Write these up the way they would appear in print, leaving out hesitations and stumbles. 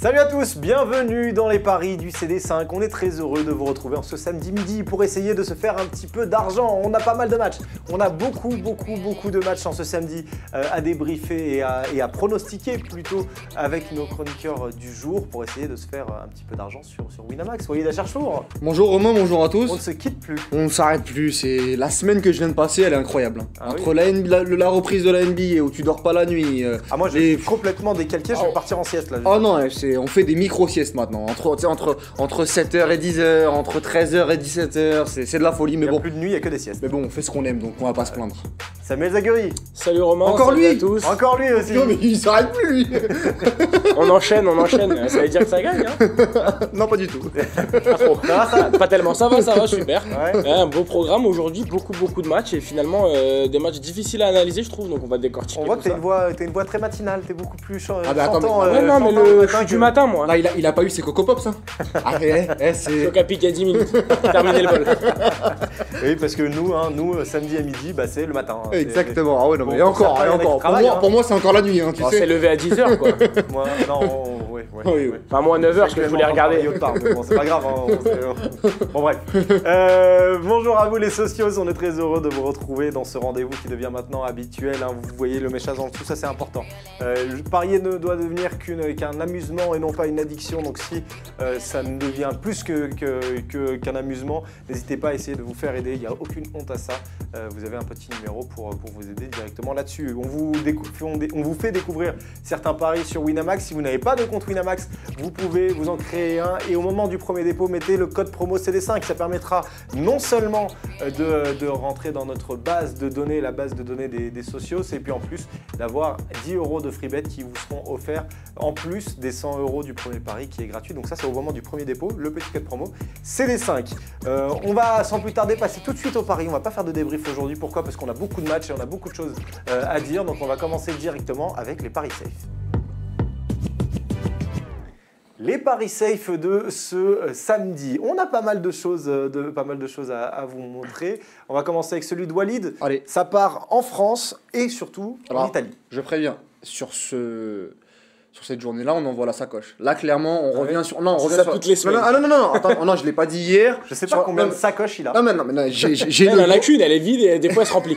Salut à tous, bienvenue dans les paris du CD5. On est très heureux de vous retrouver en ce samedi midi pour essayer de se faire un petit peu d'argent. On a pas mal de matchs, on a beaucoup de matchs en ce samedi à débriefer et à pronostiquer plutôt avec nos chroniqueurs du jour pour essayer de se faire un petit peu d'argent sur Winamax. Soyez d'Acharchour. Bonjour Romain, bonjour à tous. On ne se quitte plus. On ne s'arrête plus, c'est la semaine que je viens de passer, elle est incroyable. Ah Entre oui. la reprise de la NBA où tu dors pas la nuit. Moi je suis complètement décalqué, je vais partir en sieste là. Oh non, on fait des micro-siestes maintenant, entre 7h et 10h, entre 13h et 17h, c'est de la folie, mais Il n'y a bon. plus de nuit, il n'y a que des siestes. Mais bon, on fait ce qu'on aime, donc on va pas se plaindre. Samuel Zaguri. Salut Romain, Encore salut lui à tous. Encore lui aussi. Non mais il s'arrête plus lui. On enchaîne, ça veut dire que ça gagne hein. Non pas du tout. Pas trop. Pas tellement, ça va, super. Ouais. Un beau programme aujourd'hui, beaucoup de matchs et finalement des matchs difficiles à analyser je trouve, donc on va décortiquer On voit tout que ça. t'as une voix très matinale, t'es beaucoup plus chantant. Ah bah attends, Ouais, non mais je suis du matin moi. Là il a pas eu ses Coco Pops hein. Ah c'est... Choc à pic à 10 minutes, terminé le bol. Oui, parce que nous samedi à midi, bah, c'est le matin. Hein. Exactement, ah ouais non mais Bon, encore, pour certains, il y en a qui travaillent, Pour moi c'est encore la nuit hein, tu On sais. s'est levé à 10h quoi. Moi, non, ouais. Oui. Enfin moi à 9h parce que je voulais regarder. Mais bon, c'est pas grave. Bon, bref. Bonjour à vous les socios, on est très heureux de vous retrouver dans ce rendez-vous qui devient maintenant habituel. Hein. Vous voyez le message en dessous, ça c'est important. Parier ne doit devenir qu'un amusement et non pas une addiction. Donc si ça ne devient plus qu'un amusement, n'hésitez pas à essayer de vous faire aider. Il n'y a aucune honte à ça. Vous avez un petit numéro pour vous aider directement là-dessus. On vous fait découvrir certains paris sur Winamax. Si vous n'avez pas de compte Winamax, vous pouvez vous en créer un et au moment du premier dépôt, mettez le code promo CD5. Ça permettra non seulement de rentrer dans notre base de données, la base de données des socios, et puis en plus d'avoir 10 € de free bet qui vous seront offerts en plus des 100 € du premier pari qui est gratuit. Donc ça c'est au moment du premier dépôt, le petit code promo CD5. On va sans plus tarder passer tout de suite au pari. On va pas faire de débrief aujourd'hui. Pourquoi? Parce qu'on a beaucoup de matchs et on a beaucoup de choses à dire. Donc on va commencer directement avec les paris safe. Les paris safe de ce samedi. On a pas mal de choses, à vous montrer. On va commencer avec celui de Walid. Allez. Ça part en France et surtout en Italie. Je préviens, sur cette journée-là, on envoie la sacoche. Là, clairement, on revient sur... Non, on revient ça sur... toutes les semaines. Non, attends, non, je l'ai pas dit hier. Je sais pas combien de sacoches il a. Non, j'ai La lacune elle est vide et des fois elle se remplit.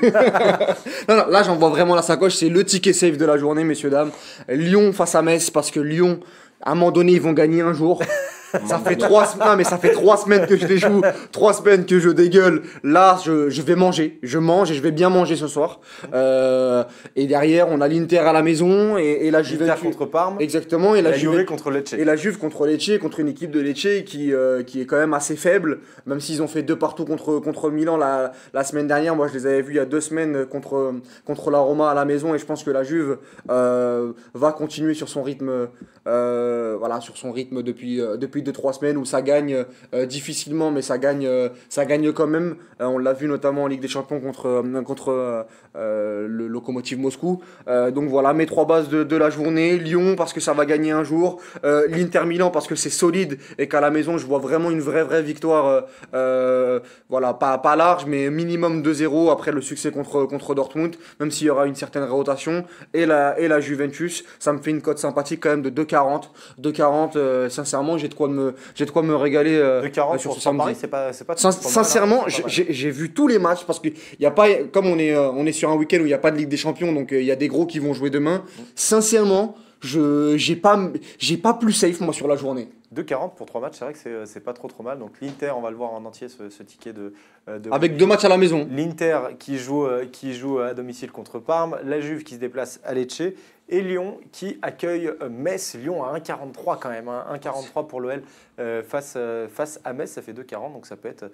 Non, là, j'envoie vraiment la sacoche. C'est le ticket safe de la journée, messieurs, dames. Lyon face à Metz, parce que Lyon, à un moment donné, ils vont gagner un jour. Ça fait 3 semaines que je les joue, 3 semaines que je dégueule. Là, je vais manger. Je mange et je vais bien manger ce soir. Et derrière, on a l'Inter à la maison et la Juve contre Parme. Exactement. Et la Juve contre Lecce. Et la Juve contre Lecce, contre une équipe de Lecce qui est quand même assez faible. Même s'ils ont fait 2 partout contre Milan la semaine dernière. Moi, je les avais vus il y a 2 semaines contre la Roma à la maison. Et je pense que la Juve va continuer sur son rythme. Sur son rythme depuis 2-3 semaines où ça gagne difficilement mais ça gagne quand même. On l'a vu notamment en Ligue des Champions contre le Lokomotiv Moscou. Donc voilà, mes 3 bases de la journée. Lyon parce que ça va gagner un jour, l'Inter Milan parce que c'est solide et qu'à la maison je vois vraiment une vraie victoire, pas large mais minimum 2-0 après le succès contre Dortmund, même s'il y aura une certaine rotation, et la Juventus, ça me fait une cote sympathique quand même de 2,40. Sincèrement, j'ai de quoi me régaler De 40 sur pour ce son samedi. pari, c'est pas Sincèrement, mal, hein. j'ai vu tous les matchs parce que y a pas, comme on est sur un week-end où il n'y a pas de Ligue des Champions, donc il y a des gros qui vont jouer demain. Sincèrement, j'ai pas plus safe moi sur la journée. 2,40 pour 3 matchs, c'est vrai que c'est pas trop mal. Donc l'Inter, on va le voir en entier ce ticket de avec 2 matchs à la maison. L'Inter qui joue à domicile contre Parme, la Juve qui se déplace à Lecce et Lyon qui accueille Metz. Lyon à 1,43 quand même, hein, 1,43 pour l'OL face à Metz, ça fait 2,40 donc ça peut être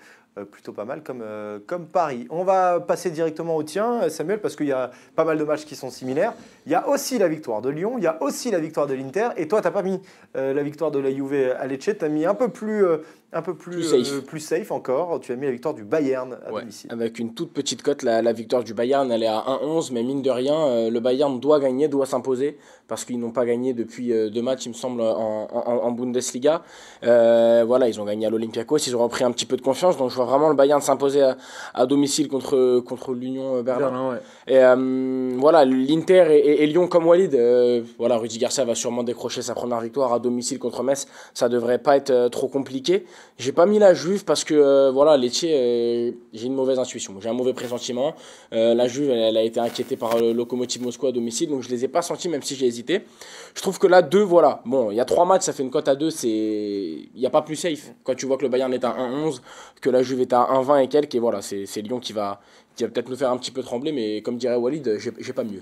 plutôt pas mal comme pari. On va passer directement au tien, Samuel, parce qu'il y a pas mal de matchs qui sont similaires. Il y a aussi la victoire de Lyon, il y a aussi la victoire de l'Inter et toi tu n'as pas mis la victoire de la Juve à Lecce, tu as mis un peu plus Un peu plus safe. plus safe encore, tu as mis la victoire du Bayern à domicile. Avec une toute petite cote, la victoire du Bayern, elle est à 1,11, mais mine de rien, le Bayern doit gagner, doit s'imposer, parce qu'ils n'ont pas gagné depuis 2 matchs, il me semble, en Bundesliga. Voilà, ils ont gagné à l'Olympiakos, ils ont repris un petit peu de confiance, donc je vois vraiment le Bayern s'imposer à domicile contre l'Union Berlin. Ouais. Et voilà, l'Inter et Lyon comme Walid, voilà, Rudy Garcia va sûrement décrocher sa première victoire à domicile contre Metz, ça devrait pas être trop compliqué. J'ai pas mis la Juve parce que voilà, Lecce, j'ai une mauvaise intuition, j'ai un mauvais pressentiment. La Juve, elle a été inquiétée par le Lokomotiv Moscou à domicile, donc je les ai pas sentis même si j'ai hésité. Je trouve que là 2, voilà, bon, il y a 3 matchs, ça fait une cote à 2, il n'y a pas plus safe. Quand tu vois que le Bayern est à 1,11, que la Juve est à 1,20 et quelques, et voilà, c'est Lyon qui va peut-être nous faire un petit peu trembler, mais comme dirait Walid, j'ai pas mieux.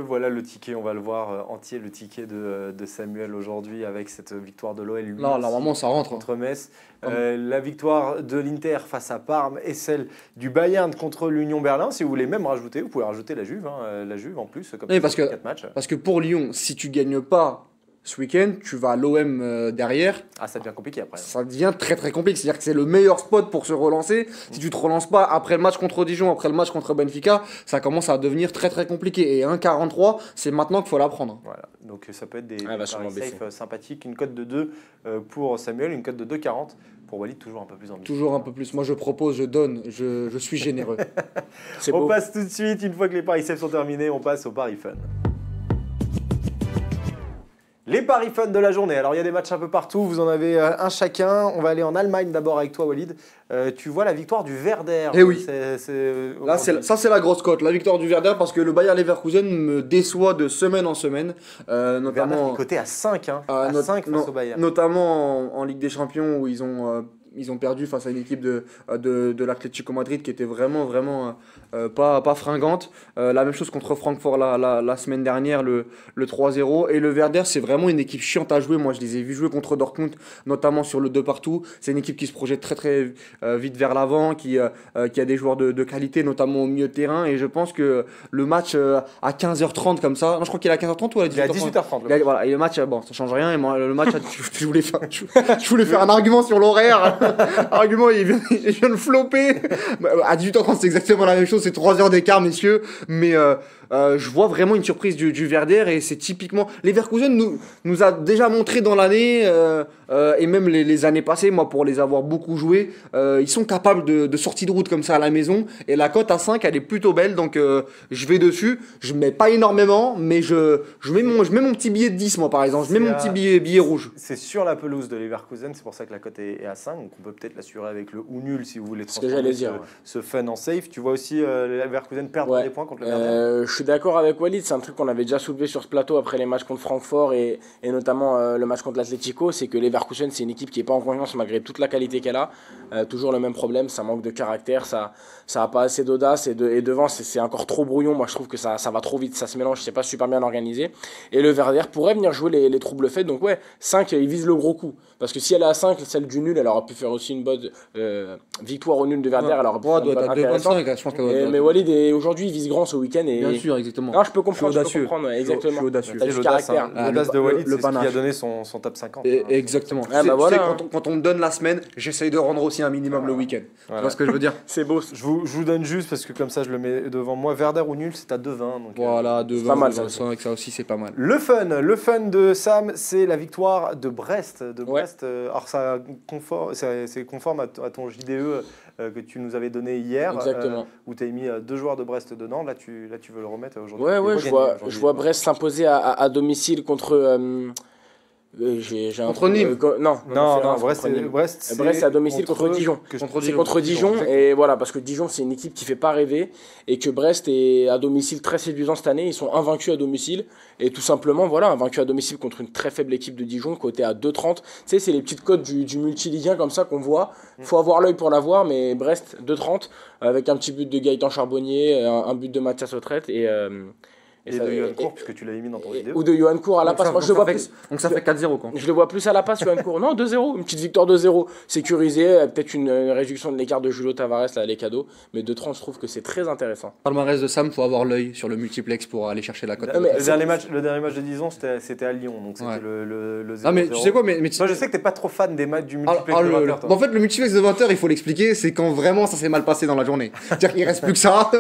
Voilà le ticket, on va le voir entier, le ticket de Samuel aujourd'hui avec cette victoire de l'OL. Non, normalement ça rentre. Contre Metz. La victoire de l'Inter face à Parme et celle du Bayern contre l'Union Berlin. Si vous voulez même rajouter, vous pouvez rajouter la Juve, la Juve en plus, comme Oui, parce 4 matchs. Parce que pour Lyon, si tu gagnes pas ce week-end, tu vas à l'OM derrière. Ah, ça devient compliqué après. Ça devient très très compliqué. C'est-à-dire que c'est le meilleur spot pour se relancer. Si tu te relances pas après le match contre Dijon, après le match contre Benfica, ça commence à devenir très très compliqué. Et 1,43, c'est maintenant qu'il faut la prendre. Voilà, donc ça peut être des va paris sûrement baisser. safe sympathiques. Une cote de 2 pour Samuel, une cote de 2,40 pour Walid, toujours un peu plus ambitieux. Toujours un peu plus. Moi je propose, je donne, je suis généreux. C'est On beau. passe tout de suite, une fois que les paris safe sont terminés, on passe au pari fun. Les paris fun de la journée. Alors il y a des matchs un peu partout, vous en avez un chacun. On va aller en Allemagne d'abord avec toi Walid. Tu vois la victoire du Werder. Eh oui. Là, Ça c'est la grosse cote, la victoire du Werder, parce que le Bayer Leverkusen me déçoit de semaine en semaine. Werder Notamment qui est coté à 5, à 5 face au Bayern. Notamment en Ligue des Champions où ils ont perdu face à une équipe de l'Atlético Madrid qui était vraiment pas fringante. La même chose contre Francfort la semaine dernière, le 3-0. Et le Werder, c'est vraiment une équipe chiante à jouer. Moi, je les ai vus jouer contre Dortmund, notamment sur le 2 partout. C'est une équipe qui se projette très vite vers l'avant, qui a des joueurs de qualité, notamment au milieu de terrain. Et je pense que le match à 15h30 comme ça, non, je crois qu'il est à 15h30 ou à 18h30. Il est à 18h30. Voilà, et le match, bon, ça change rien. Et moi, le match, je voulais faire un argument sur l'horaire. Argument, il vient de flopper. À 18h30, c'est exactement la même chose. C'est 3 heures d'écart, messieurs. Mais je vois vraiment une surprise du Werder. Et c'est typiquement. Leverkusen nous a déjà montré dans l'année, et même les années passées, moi, pour les avoir beaucoup joués, ils sont capables de sorties de route comme ça à la maison. Et la cote à 5, elle est plutôt belle. Donc, je vais dessus. Je mets pas énormément, mais je mets mon petit billet de 10, moi, par exemple. Je mets mon petit billet rouge. C'est sur la pelouse de Leverkusen, c'est pour ça que la cote est à 5. Donc on peut peut-être l'assurer avec le ou nul si vous voulez Ce que j'allais dire. ce fun en safe. Tu vois aussi Leverkusen perdre des points contre le Werder. Je suis d'accord avec Walid, c'est un truc qu'on avait déjà soulevé sur ce plateau après les matchs contre Francfort et notamment le match contre l'Atlético, c'est que Leverkusen c'est une équipe qui n'est pas en confiance malgré toute la qualité qu'elle a. Toujours le même problème, ça manque de caractère, ça n'a pas assez d'audace et devant c'est encore trop brouillon. Moi je trouve que ça va trop vite, ça se mélange, c'est pas super bien organisé. Et le Werder pourrait venir jouer les troubles faits, donc ouais, 5 il vise le gros coup. Parce que si elle est à 5, celle du nul, elle aurait pu faire aussi une bonne victoire au nul de Werder. Elle aurait pu faire doit être à 2,25, je pense qu'elle doit être. Mais Walid, aujourd'hui, il vise grand ce week-end. Et... Bien sûr, exactement. Non, je peux comprendre, Je exactement. suis audacieux. C'est l'audace, caractère. l'audace de Walid, le c'est ce qui panache. a donné son top 50. Exactement. Ah, Tu bah sais, voilà. quand on me donne la semaine, j'essaye de rendre aussi un minimum le week-end. Voilà. Tu vois ce que je veux dire? C'est beau. Je vous donne juste parce que comme ça je le mets devant moi. Werder ou nul, c'est à 2,20. Donc, Voilà, pas mal, 2,25, ça aussi c'est pas mal. Le fun de Sam, c'est la victoire de Brest. Alors c'est conforme à ton JDE que tu nous avais donné hier, Exactement. où tu as mis 2 joueurs de Brest dedans. Là, tu veux le remettre aujourd'hui. Ouais, je vois Brest s'imposer à domicile contre. Contre Nîmes. Non, Brest, c'est à domicile contre Dijon. C'est contre Dijon, et voilà, parce que Dijon c'est une équipe qui fait pas rêver et que Brest est à domicile très séduisant cette année. Ils sont invaincus à domicile et tout simplement voilà, invaincus à domicile contre une très faible équipe de Dijon côté à 2,30. Tu sais, c'est les petites cotes du multiligien comme ça qu'on voit. Faut avoir l'œil pour la voir, mais Brest 2,30 avec un petit but de Gaëtan Charbonnier, un but de Mathias Autrette Et de Yohan Cour, puisque tu l'avais mis dans ton vidéo. Ou de Yohan Cour à la passe. Moi, je le vois plus. Donc ça fait 4-0 quoi. Je le vois plus à la passe, Yohan Cour. Non, 2-0. Une petite victoire 2-0. Sécurisée. Peut-être une réduction de l'écart de Julio Tavares, là, les cadeaux. Mais 2-30, je trouve que c'est très intéressant. Palmarès de Sam, faut avoir l'œil sur le multiplex pour aller chercher la cote. Le dernier match de Dijon, c'était à Lyon. Donc c'était le 0-0. Ah, mais tu sais quoi, mais moi, je sais que t'es pas trop fan des matchs du multiplex de 20 heures. En fait, le multiplex de 20 heures, il faut l'expliquer, c'est quand vraiment ça s'est mal passé dans la journée. C'est-à-dire qu'il reste plus que ça.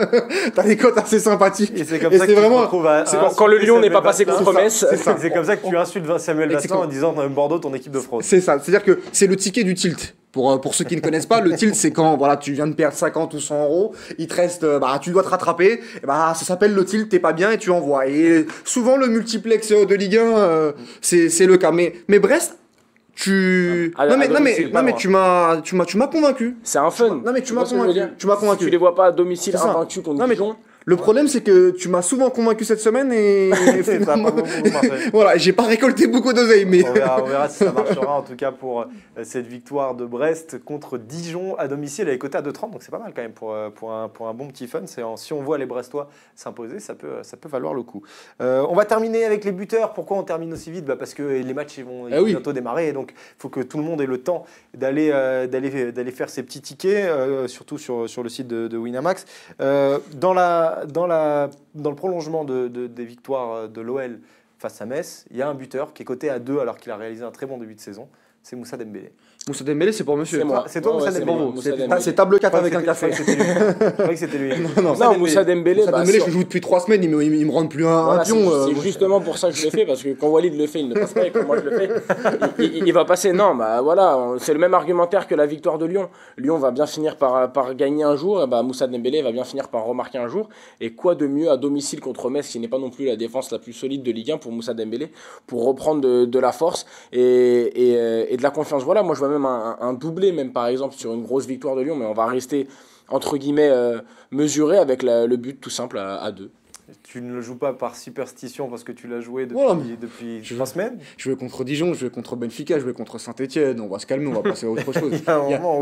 T'as des cotes assez sympathiques. Et c'est comme ça que tu te retrouves à quand le Lyon n'est pas passé contre Metz. C'est comme ça que tu insultes Samuel Vasselin en disant Bordeaux, ton équipe de fraude. C'est ça. C'est-à-dire que c'est le ticket du tilt. Pour ceux qui ne connaissent pas, le tilt, c'est quand voilà, tu viens de perdre 50 ou 100 euros, il te reste, tu dois te rattraper, et ça s'appelle le tilt, t'es pas bien et tu envoies. Et souvent, le multiplex de Ligue 1, c'est le cas. Mais Brest, tu m'as convaincu. C'est un fun. Non mais tu m'as convaincu. Tu les vois pas à domicile invaincus contre Dijon. Le problème, c'est que tu m'as souvent convaincu cette semaine et finalement, voilà, j'ai pas récolté beaucoup d'oseille, mais on verra si ça marchera en tout cas pour cette victoire de Brest contre Dijon à domicile. Elle est cotée à 2,30, donc c'est pas mal quand même pour un bon petit fun. Si on voit les Brestois s'imposer, ça peut valoir le coup. On va terminer avec les buteurs. Pourquoi on termine aussi vite ? Parce que les matchs vont bientôt démarrer, et donc il faut que tout le monde ait le temps d'aller faire ses petits tickets, surtout sur le site de Winamax. Dans le prolongement des victoires de l'OL face à Metz, il y a un buteur qui est coté à 2 alors qu'il a réalisé un très bon début de saison, c'est Moussa Dembélé. Moussa Dembélé, c'est pour monsieur. C'est toi, Moussa Dembélé. C'est table 4 avec un café. Je croyais que c'était lui. Non, Moussa Dembélé, je joue depuis 3 semaines, il me rend plus un pion. C'est justement pour ça que je le fais, parce que quand Walid le fait, il ne passe pas, et quand moi je le fais, il va passer. Non, voilà, c'est le même argumentaire que la victoire de Lyon. Lyon va bien finir par gagner un jour, et Moussa Dembélé va bien finir par remarquer un jour. Et quoi de mieux à domicile contre Metz, qui n'est pas non plus la défense la plus solide de Ligue 1 pour Moussa Dembélé, pour reprendre de la force et de la confiance. Voilà, moi je vois même un doublé, même par exemple sur une grosse victoire de Lyon, mais on va rester entre guillemets mesuré avec le but tout simple à 2. Tu ne le joues pas par superstition parce que tu l'as joué depuis 3 semaines. Je vais contre Dijon, je vais contre Benfica, je vais contre Saint-Etienne. On va se calmer, on va passer à autre chose.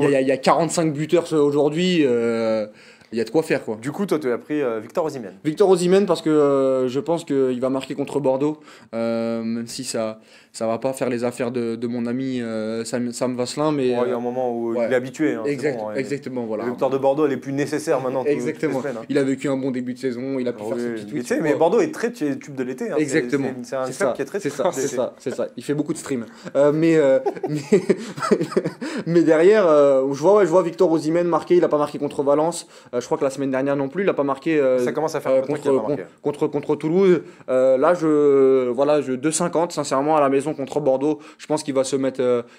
Il y a 45 buteurs aujourd'hui. Il y a de quoi faire quoi. Du coup, toi, tu as pris Victor Osimhen. Victor Osimhen parce que je pense qu'il va marquer contre Bordeaux, même si ça va pas faire les affaires de mon ami Sam Vasselin, mais il y a un moment où il est habitué. Exactement, voilà. La victoire de Bordeaux, elle est plus nécessaire maintenant. Exactement. Il a vécu un bon début de saison, il a pu faire ses petits tweets. Mais Bordeaux est très tube de l'été. Exactement. C'est un club qui est très c'est ça. Il fait beaucoup de streams. Mais derrière, je vois Victor Osimhen marquer. Il a pas marqué contre Valence. Je crois que la semaine dernière non plus, il n'a pas marqué. Ça commence à faire contre Toulouse. Là, je 2,50 sincèrement à la maison contre Bordeaux. Je pense qu'il va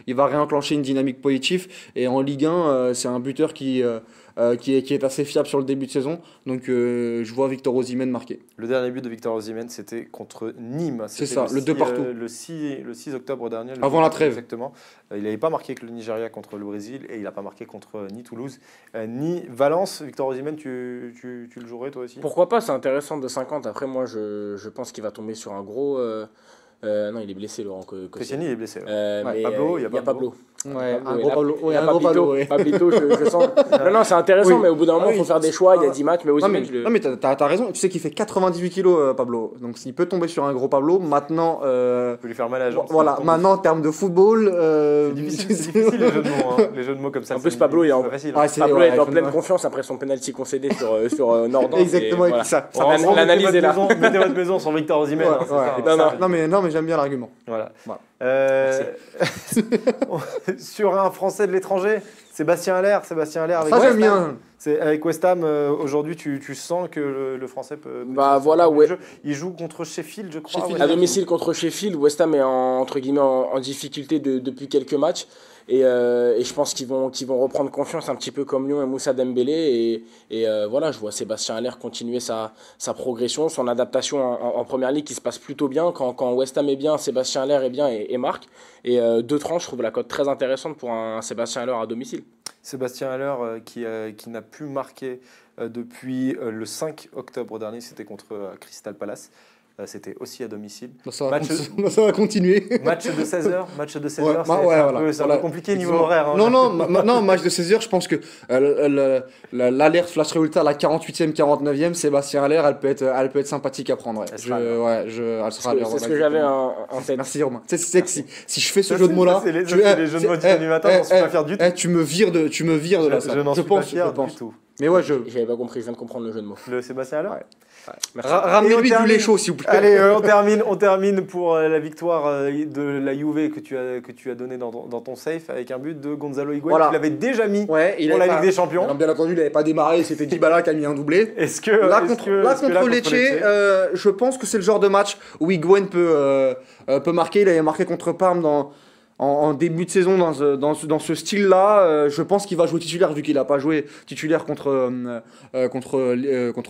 il va réenclencher une dynamique positive. Et en Ligue 1, c'est un buteur qui est assez fiable sur le début de saison. Donc je vois Victor Osimhen marquer. Le dernier but de Victor Osimhen, c'était contre Nîmes. C'est ça, le 2 partout. Le 6 octobre dernier. Avant la trêve. Exactement. Il n'avait pas marqué avec le Nigeria contre le Brésil et il n'a pas marqué contre ni Toulouse ni Valence. Victor Osimhen, tu le jouerais toi aussi ? Pourquoi pas, c'est intéressant de 50. Après, moi, je pense qu'il va tomber sur un gros... non, il est blessé, Laurent. Cristiani, il est blessé. Pablo, il y a Pablo. Ouais, un gros Pablo. Il y a un gros Pablo. Pablito, je sens. Non, c'est intéressant, mais au bout d'un moment, il faut faire des choix. Il y a 10 matchs, mais aussi. Non, mais t'as raison. Tu sais qu'il fait 98 kilos, Pablo. Donc, il peut tomber sur un gros Pablo. Maintenant. Il peut lui faire mal à la jambe. Voilà, maintenant, en termes de football. C'est difficile les jeux de mots. Les jeux de mots comme ça. En plus, Pablo, il est en pleine confiance après son penalty concédé sur Nordin. Exactement, ça. L'analyse est là. Mettez votre maison sur Victor Osimhen. Non, mais j'aime bien l'argument. Voilà. Sur un Français de l'étranger, Sébastien Haller avec West Ham. Avec West Ham, aujourd'hui, tu sens que le Français peut il joue contre Sheffield, je crois. À domicile contre Sheffield, West Ham est entre guillemets en difficulté depuis quelques matchs. Et je pense qu'ils vont reprendre confiance un petit peu comme Lyon et Moussa Dembélé. Et voilà, je vois Sébastien Haller continuer sa progression, son adaptation en première ligue qui se passe plutôt bien. Quand West Ham est bien, Sébastien Haller est bien et marque. Et 2,30, je trouve la cote très intéressante pour un Sébastien Haller à domicile. Sébastien Haller qui n'a plus marqué depuis le 5 octobre dernier, c'était contre Crystal Palace. C'était aussi à domicile. Ça va continuer. Match de 16h, c'est un peu compliqué niveau horaire. Hein. Non, match de 16h, je pense que l'alerte flash résultat à la 48e, 49e, Sébastien Haller, elle peut être sympathique à prendre. C'est ce que j'avais en tête. Merci Romain. Si je fais ce jeu de mots là, c'est les jeux de mots du matin, j'en suis pas fier du tout. Tu me vires de la salle. Je n'en suis pas fier du tout. Mais ouais, j'avais pas compris, je viens de comprendre le jeu de mots. Le Sébastien Haller. Ramenez-lui du lait chaud s'il vous plaît. Allez, on termine pour la victoire de la Juve que tu as donné dans ton safe avec un but de Gonzalo Higuaín. Voilà. Tu l'avais déjà mis pour la Ligue des Champions. Bien entendu, il n'avait pas démarré, c'était Dybala qui a mis un doublé. Là contre Lecce, je pense que c'est le genre de match où Higuaín peut marquer. Il avait marqué contre Parme en début de saison dans ce style-là. Je pense qu'il va jouer titulaire vu qu'il n'a pas joué titulaire contre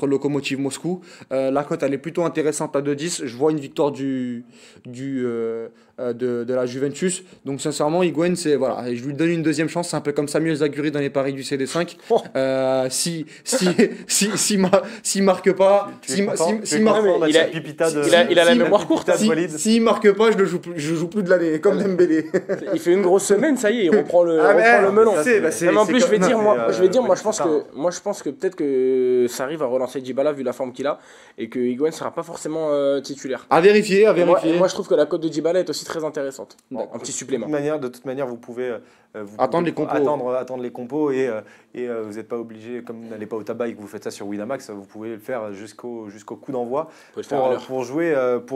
Lokomotiv Moscou. La cote elle est plutôt intéressante à 2,10. Je vois une victoire de la Juventus. Donc sincèrement, Higuaín, je lui donne une deuxième chance. C'est un peu comme Samuel Zagury dans les paris du CD5. S'il marque pas, il a la mémoire courte. S'il marque pas, je joue plus de l'année, comme Dembélé. Il fait une grosse semaine, ça y est, il reprend le melon. En plus, je pense que peut-être que ça arrive à relancer Dybala vu la forme qu'il a et que Higuaín sera pas forcément titulaire. À vérifier. Moi, je trouve que la cote de Dybala est aussi très intéressante. Un petit supplément. De toute manière, vous pouvez attendre les compos et vous n'êtes pas obligé, comme vous n'allez pas au tabac et que vous faites ça sur Winamax, vous pouvez le faire jusqu'au coup d'envoi pour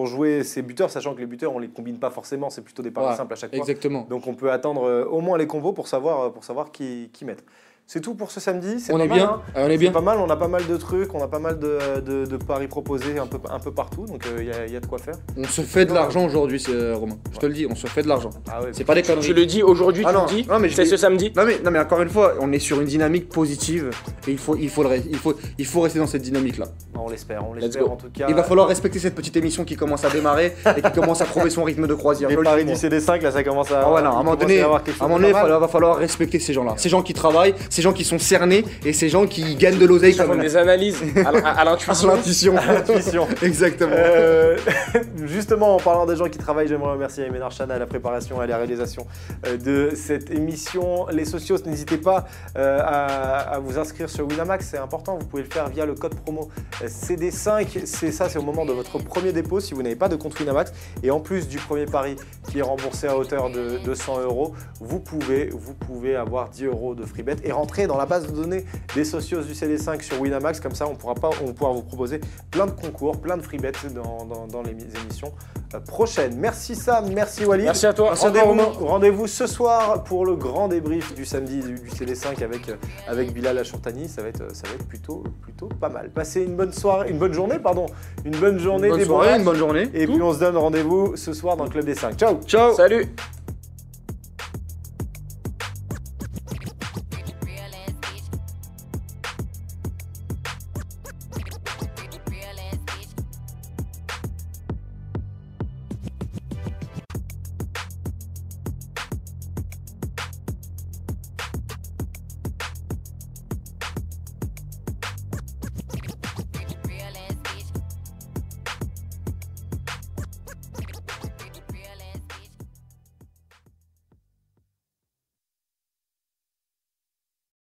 jouer ces buteurs, sachant que les buteurs on les combine pas forcément, c'est plutôt des paris simples à chaque fois. Exactement. Donc on peut attendre au moins les combos pour savoir qui mettre. C'est tout pour ce samedi. On est bien. C'est pas mal. On a pas mal de trucs, on a pas mal de paris proposés un peu partout. Donc il y a de quoi faire. On se fait de l'argent aujourd'hui, Romain. Je te le dis, on se fait de l'argent. C'est pas des conneries. Tu le dis aujourd'hui, c'est ce samedi. Non mais encore une fois, on est sur une dynamique positive et il faut rester dans cette dynamique là. On l'espère en tout cas. Il va falloir respecter cette petite émission qui commence à démarrer et qui commence à trouver son rythme de croisière. Les paris du CD5 là, ça commence à. À un moment donné, il va falloir respecter ces gens-là, ces gens qui travaillent. Ces gens qui sont cernés et ces gens qui gagnent de l'oseille comme des analyses à l'intuition. Exactement. Justement, en parlant des gens qui travaillent, j'aimerais remercier Aymen Archan à la préparation et à la réalisation de cette émission. Les socios, n'hésitez pas à vous inscrire sur Winamax, c'est important. Vous pouvez le faire via le code promo CD5. C'est au moment de votre premier dépôt si vous n'avez pas de compte Winamax. Et en plus du premier pari qui est remboursé à hauteur de 200 €, vous pouvez avoir 10 € de free bet et rentrer dans la base de données des socios du CD5 sur Winamax. Comme ça, on pourra vous proposer plein de concours, plein de free bets dans les émissions prochaines. Merci Sam, merci Walid. Merci à toi. Rendez-vous ce soir pour le grand débrief du samedi du CD5 avec Bilal Achourtani. Ça va être plutôt pas mal. Passez une bonne journée. Une bonne journée. Et puis on se donne rendez-vous ce soir dans le Club des 5. Ciao. Salut.